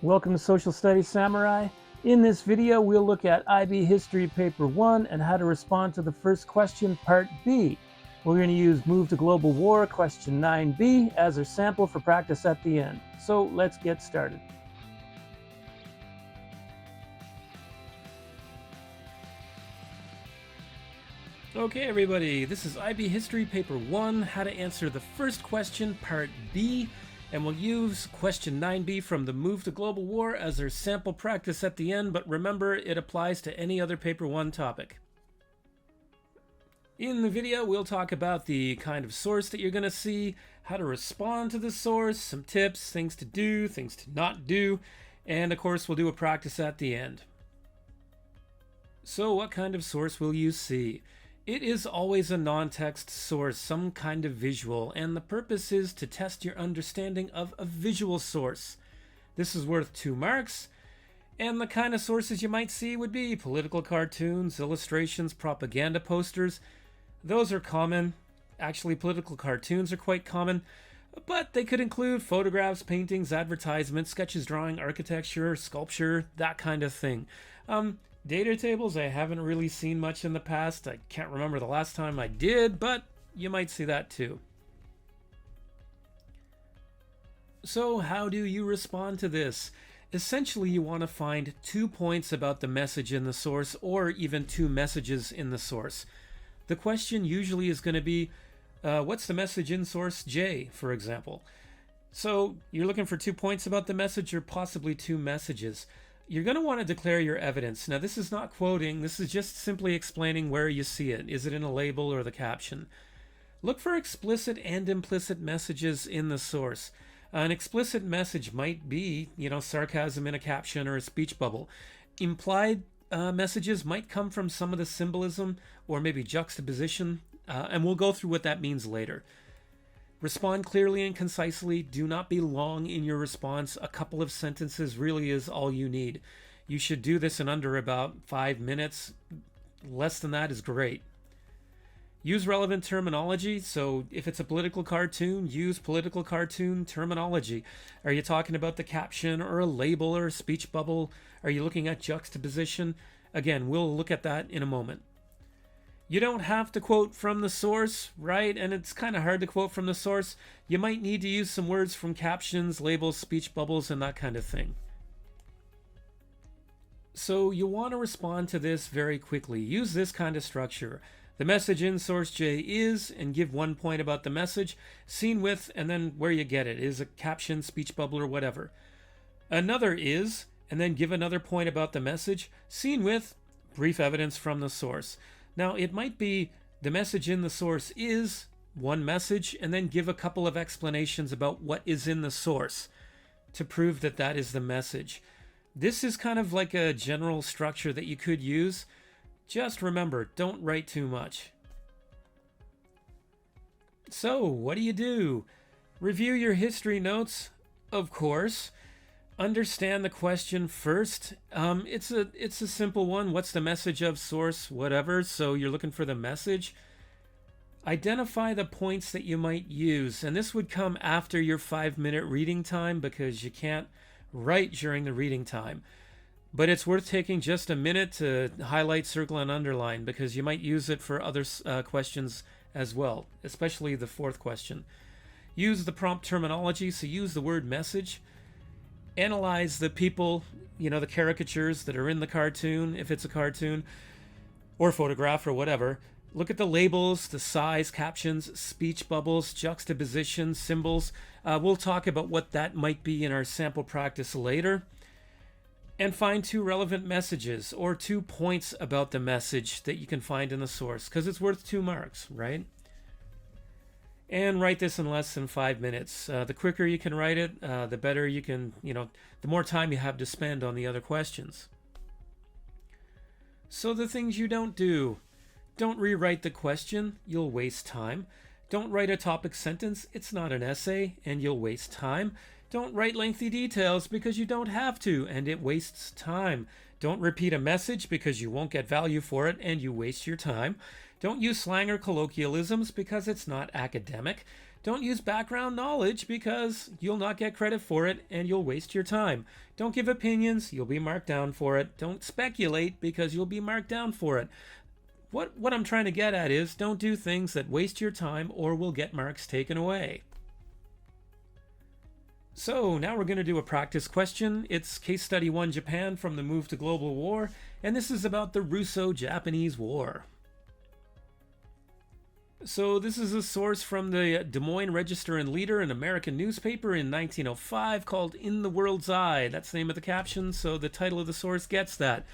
Welcome to Social Studies Samurai. In this video, we'll look at IB History Paper 1 and how to respond to the first question, Part B. We're going to use Move to Global War, question 9b, as our sample for practice at the end. So let's get started. Okay, everybody, this is IB History Paper 1, how to answer the first question, Part B. And we'll use question 9b from the Move to Global War as our sample practice at the end, but remember, it applies to any other Paper 1 topic. In the video, we'll talk about the kind of source that you're going to see, how to respond to the source, some tips, things to do, things to not do, and of course, we'll do a practice at the end. So what kind of source will you see? It is always a non-text source, some kind of visual, and the purpose is to test your understanding of a visual source. This is worth 2 marks, and the kind of sources you might see would be political cartoons, illustrations, propaganda posters. Those are common. Actually, political cartoons are quite common, but they could include photographs, paintings, advertisements, sketches, drawing, architecture, sculpture, that kind of thing. Data tables, I haven't really seen much in the past. I can't remember the last time I did, but you might see that too. So how do you respond to this? Essentially, you want to find 2 points about the message in the source, or even 2 messages in the source. The question usually is going to be, what's the message in source J, for example? So you're looking for 2 points about the message, or possibly 2 messages. You're going to want to declare your evidence. Now, this is not quoting. This is just simply explaining where you see it. Is it in a label or the caption? Look for explicit and implicit messages in the source. An explicit message might be, sarcasm in a caption or a speech bubble. Implied messages might come from some of the symbolism or maybe juxtaposition, and we'll go through what that means later. Respond clearly and concisely. Do not be long in your response. A couple of sentences really is all you need. You should do this in under about 5 minutes. Less than that is great. Use relevant terminology. So if it's a political cartoon, use political cartoon terminology. Are you talking about the caption or a label or a speech bubble? Are you looking at juxtaposition? Again, we'll look at that in a moment. You don't have to quote from the source, right? And it's kind of hard to quote from the source. You might need to use some words from captions, labels, speech bubbles, and that kind of thing. So you want to respond to this very quickly. Use this kind of structure. The message in source J is, and give 1 point about the message, seen with, and then where you get it. Is a caption, speech bubble, or whatever. Another is, and then give another point about the message, seen with, brief evidence from the source. Now, it might be the message in the source is one message, and then give a couple of explanations about what is in the source to prove that that is the message. This is kind of like a general structure that you could use. Just remember, don't write too much. So, what do? Review your history notes, of course. Understand the question first. It's a simple one. What's the message of source? Whatever. So you're looking for the message. Identify the points that you might use. And this would come after your 5-minute reading time because you can't write during the reading time. But it's worth taking just a minute to highlight, circle, and underline because you might use it for other questions as well, especially the 4th question. Use the prompt terminology. So use the word message. Analyze the people, the caricatures that are in the cartoon, if it's a cartoon, or photograph or whatever. Look at the labels, the size, captions, speech bubbles, juxtaposition, symbols. We'll talk about what that might be in our sample practice later. And find 2 relevant messages or 2 points about the message that you can find in the source, because it's worth 2 marks, right? And write this in less than 5 minutes. The quicker you can write it, the better you can, the more time you have to spend on the other questions. So the things you don't do. Don't rewrite the question, you'll waste time. Don't write a topic sentence, it's not an essay, and you'll waste time. Don't write lengthy details because you don't have to, and it wastes time. Don't repeat a message because you won't get value for it, and you waste your time. Don't use slang or colloquialisms because it's not academic. Don't use background knowledge because you'll not get credit for it and you'll waste your time. Don't give opinions, you'll be marked down for it. Don't speculate because you'll be marked down for it. What I'm trying to get at is don't do things that waste your time or will get marks taken away. So now we're going to do a practice question. It's Case Study 1 Japan from the Move to Global War, and this is about the Russo-Japanese War. So this is a source from the Des Moines Register and Leader, an American newspaper in 1905 called In the World's Eye. That's the name of the caption, so the title of the source gets that.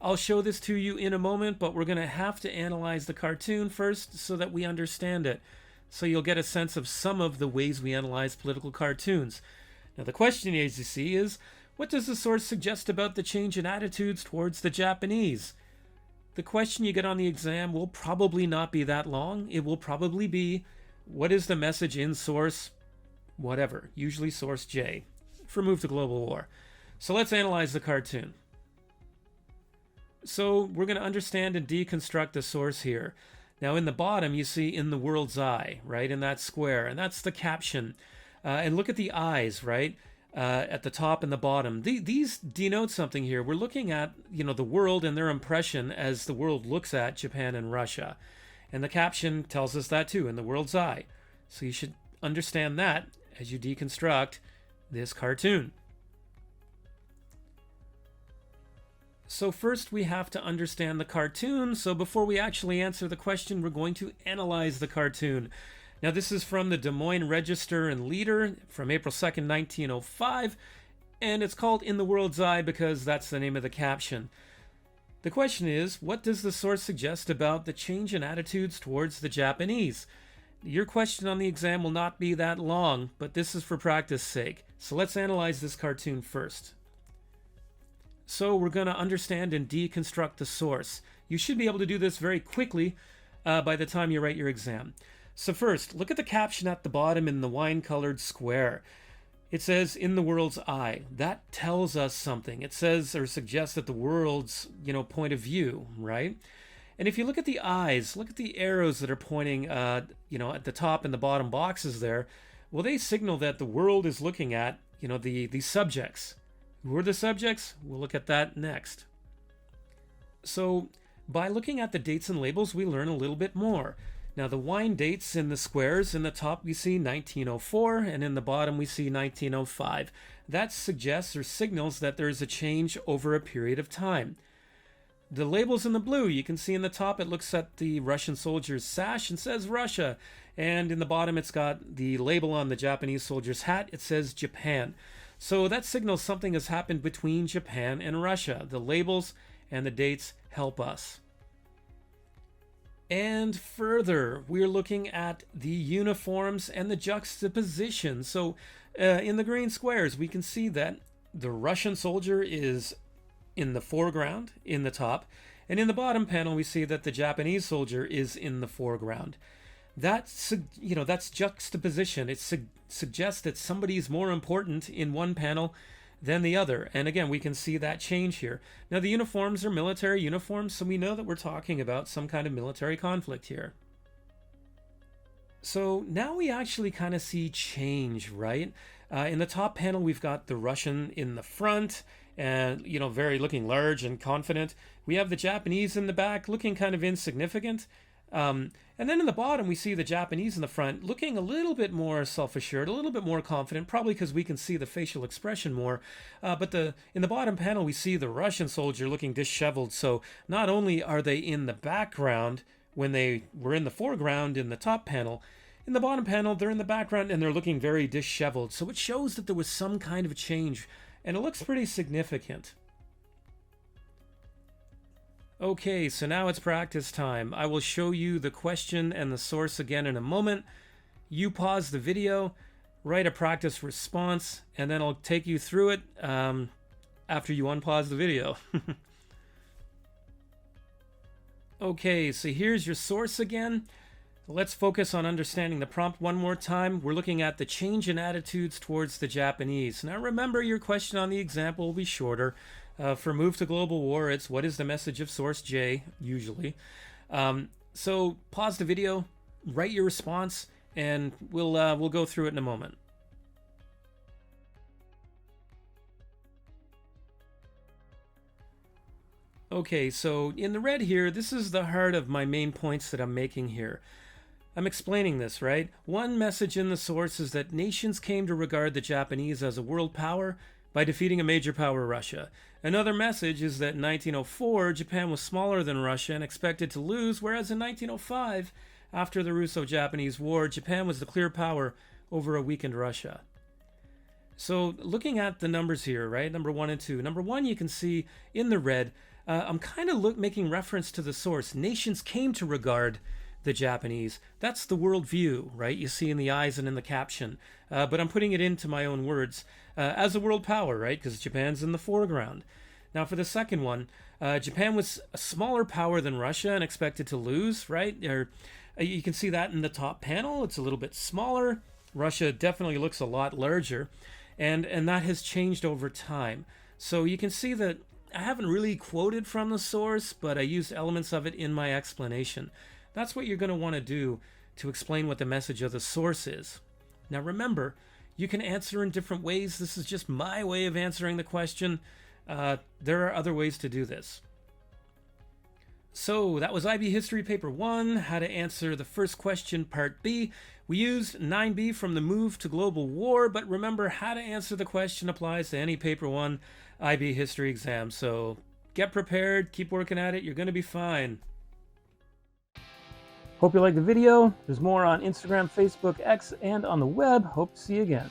I'll show this to you in a moment, but we're going to have to analyze the cartoon first so that we understand it. So you'll get a sense of some of the ways we analyze political cartoons. Now the question, as you see, is what does the source suggest about the change in attitudes towards the Japanese? The question you get on the exam will probably not be that long. It will probably be, what is the message in source whatever, usually source J, for Move to Global War. So let's analyze the cartoon. So we're going to understand and deconstruct the source here. Now in the bottom you see In the World's Eye, right, in that square, and that's the caption. And look at the eyes, right, at the top and the bottom. These denote something here. We're looking at, the world and their impression as the world looks at Japan and Russia. And the caption tells us that too, In the World's Eye. So you should understand that as you deconstruct this cartoon. So first we have to understand the cartoon. So before we actually answer the question, we're going to analyze the cartoon. Now this is from the Des Moines Register and Leader from April 2nd, 1905, and it's called In the World's Eye because that's the name of the caption. The question is, what does the source suggest about the change in attitudes towards the Japanese? Your question on the exam will not be that long, but this is for practice sake. So let's analyze this cartoon first. So we're going to understand and deconstruct the source. You should be able to do this very quickly by the time you write your exam. So first, look at the caption at the bottom in the wine-colored square. It says, In the World's Eye. That tells us something. It says or suggests that the world's, point of view, right? And if you look at the eyes, look at the arrows that are pointing, at the top and the bottom boxes there. Well, they signal that the world is looking at, the subjects. Who are the subjects? We'll look at that next. So by looking at the dates and labels, we learn a little bit more. Now the wine dates in the squares, in the top we see 1904 and in the bottom we see 1905. That suggests or signals that there is a change over a period of time. The labels in the blue, you can see in the top it looks at the Russian soldier's sash and says Russia, and in the bottom it's got the label on the Japanese soldier's hat, it says Japan. So that signals something has happened between Japan and Russia. The labels and the dates help us. And further, we're looking at the uniforms and the juxtaposition. So in the green squares, we can see that the Russian soldier is in the foreground, in the top, and in the bottom panel, we see that the Japanese soldier is in the foreground. That's juxtaposition. It suggests that somebody's more important in one panel than the other. And again, we can see that change here. Now the uniforms are military uniforms, so we know that we're talking about some kind of military conflict here. So now we actually kind of see change, right? In the top panel, we've got the Russian in the front and, very looking large and confident. We have the Japanese in the back looking kind of insignificant. And then in the bottom, we see the Japanese in the front looking a little bit more self-assured, a little bit more confident, probably because we can see the facial expression more. But in the bottom panel, we see the Russian soldier looking disheveled. So not only are they in the background when they were in the foreground in the top panel, in the bottom panel, they're in the background and they're looking very disheveled. So it shows that there was some kind of change, and it looks pretty significant. Okay, so now it's practice time. I will show you the question and the source again in a moment. You pause the video, write a practice response, and then I'll take you through it after you unpause the video. Okay, so here's your source again. Let's focus on understanding the prompt one more time. We're looking at the change in attitudes towards the Japanese. Now remember, your question on the example will be shorter. For Move to Global War, it's what is the message of source J, usually. So pause the video, write your response, and we'll go through it in a moment. Okay, so in the red here, this is the heart of my main points that I'm making here. I'm explaining this, right? One message in the source is that nations came to regard the Japanese as a world power by defeating a major power, Russia. Another message is that in 1904, Japan was smaller than Russia and expected to lose, whereas in 1905, after the Russo-Japanese War, Japan was the clear power over a weakened Russia. So looking at the numbers here, right, number 1 and 2. Number 1, you can see in the red, I'm kind of making reference to the source. Nations came to regard the Japanese. That's the worldview, right? You see in the eyes and in the caption. But I'm putting it into my own words as a world power, right? Because Japan's in the foreground. Now for the second one, Japan was a smaller power than Russia and expected to lose, right? You can see that in the top panel. It's a little bit smaller. Russia definitely looks a lot larger. And that has changed over time. So you can see that I haven't really quoted from the source, but I used elements of it in my explanation. That's what you're going to want to do to explain what the message of the source is. Now remember, you can answer in different ways. This is just my way of answering the question. There are other ways to do this. So that was IB History Paper 1, how to answer the first question, Part B. We used 9b from the Move to Global War, but remember, how to answer the question applies to any Paper 1 IB History exam. So get prepared, keep working at it, you're going to be fine. Hope you liked the video. There's more on Instagram, Facebook, X, and on the web. Hope to see you again.